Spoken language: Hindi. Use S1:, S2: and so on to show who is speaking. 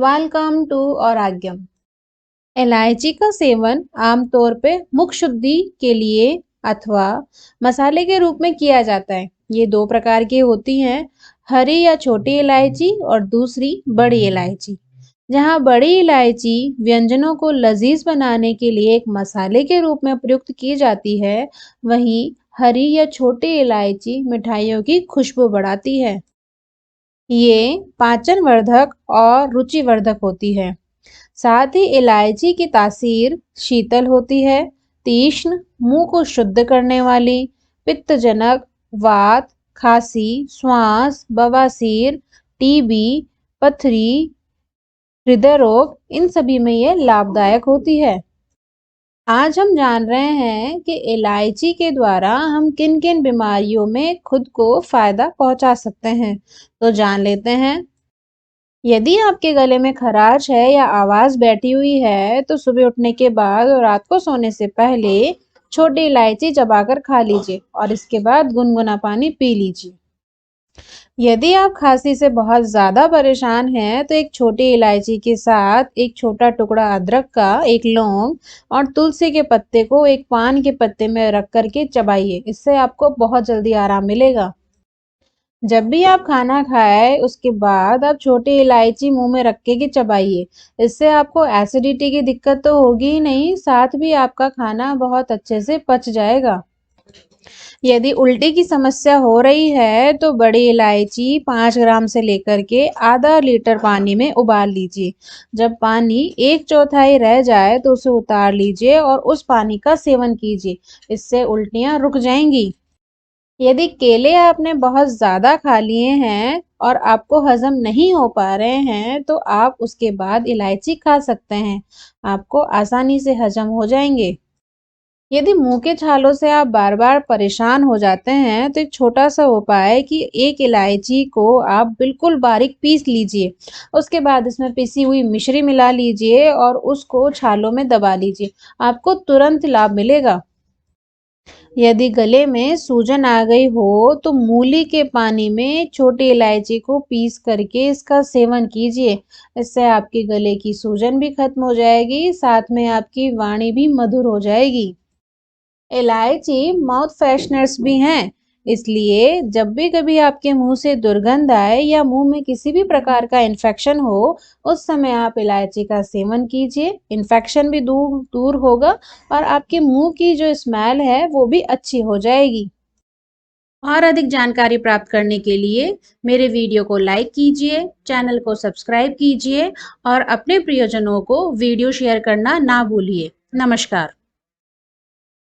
S1: वेलकम टू आरोग्यम। इलायची का सेवन आमतौर पे मुख शुद्धि के लिए अथवा मसाले के रूप में किया जाता है। ये दो प्रकार की होती हैं, हरी या छोटी इलायची और दूसरी बड़ी इलायची। जहाँ बड़ी इलायची व्यंजनों को लजीज बनाने के लिए एक मसाले के रूप में प्रयुक्त की जाती है, वहीं हरी या छोटी इलायची मिठाइयों की खुशबू बढ़ाती है। ये पाचन वर्धक और रुचिवर्धक होती है। साथ ही इलायची की तासीर शीतल होती है, तीक्ष्ण, मुंह को शुद्ध करने वाली, पित्तजनक, वात, खांसी, श्वास, बवासीर, टीबी, पथरी, हृदय रोग, इन सभी में ये लाभदायक होती है। आज हम जान रहे हैं कि इलायची के द्वारा हम किन किन बीमारियों में खुद को फायदा पहुंचा सकते हैं। तो जान लेते हैं। यदि आपके गले में खराश है या आवाज बैठी हुई है तो सुबह उठने के बाद और रात को सोने से पहले छोटी इलायची चबाकर खा लीजिए और इसके बाद गुनगुना पानी पी लीजिए। यदि आप खांसी से बहुत ज्यादा परेशान हैं तो एक छोटी इलायची के साथ एक छोटा टुकड़ा अदरक का, एक लौंग और तुलसी के पत्ते को एक पान के पत्ते में रख करके चबाइए। इससे आपको बहुत जल्दी आराम मिलेगा। जब भी आप खाना खाएं उसके बाद आप छोटी इलायची मुंह में रख के चबाइए। इससे आपको एसिडिटी की दिक्कत तो होगी ही नहीं, साथ भी आपका खाना बहुत अच्छे से पच जाएगा। यदि उल्टी की समस्या हो रही है तो बड़ी इलायची 5 ग्राम से लेकर के आधा लीटर पानी में उबाल लीजिए। जब पानी 1/4 रह जाए तो उसे उतार लीजिए और उस पानी का सेवन कीजिए। इससे उल्टियां रुक जाएंगी। यदि केले आपने बहुत ज़्यादा खा लिए हैं और आपको हजम नहीं हो पा रहे हैं तो आप उसके बाद इलायची खा सकते हैं। आपको आसानी से हजम हो जाएंगे। यदि मुंह के छालों से आप बार बार परेशान हो जाते हैं तो एक छोटा सा उपाय है कि एक इलायची को आप बिल्कुल बारीक पीस लीजिए। उसके बाद इसमें पिसी हुई मिश्री मिला लीजिए और उसको छालों में दबा लीजिए। आपको तुरंत लाभ मिलेगा। यदि गले में सूजन आ गई हो तो मूली के पानी में छोटी इलायची को पीस करके इसका सेवन कीजिए। इससे आपके गले की सूजन भी खत्म हो जाएगी, साथ में आपकी वाणी भी मधुर हो जाएगी। इलायची माउथ फ्रेशनर्स भी हैं, इसलिए जब भी कभी आपके मुंह से दुर्गंध आए या मुंह में किसी भी प्रकार का इन्फेक्शन हो, उस समय आप इलायची का सेवन कीजिए। इन्फेक्शन भी दूर दूर होगा और आपके मुंह की जो स्मेल है वो भी अच्छी हो जाएगी। और अधिक जानकारी प्राप्त करने के लिए मेरे वीडियो को लाइक कीजिए, चैनल को सब्सक्राइब कीजिए और अपने प्रियजनों को वीडियो शेयर करना ना भूलिए। नमस्कार।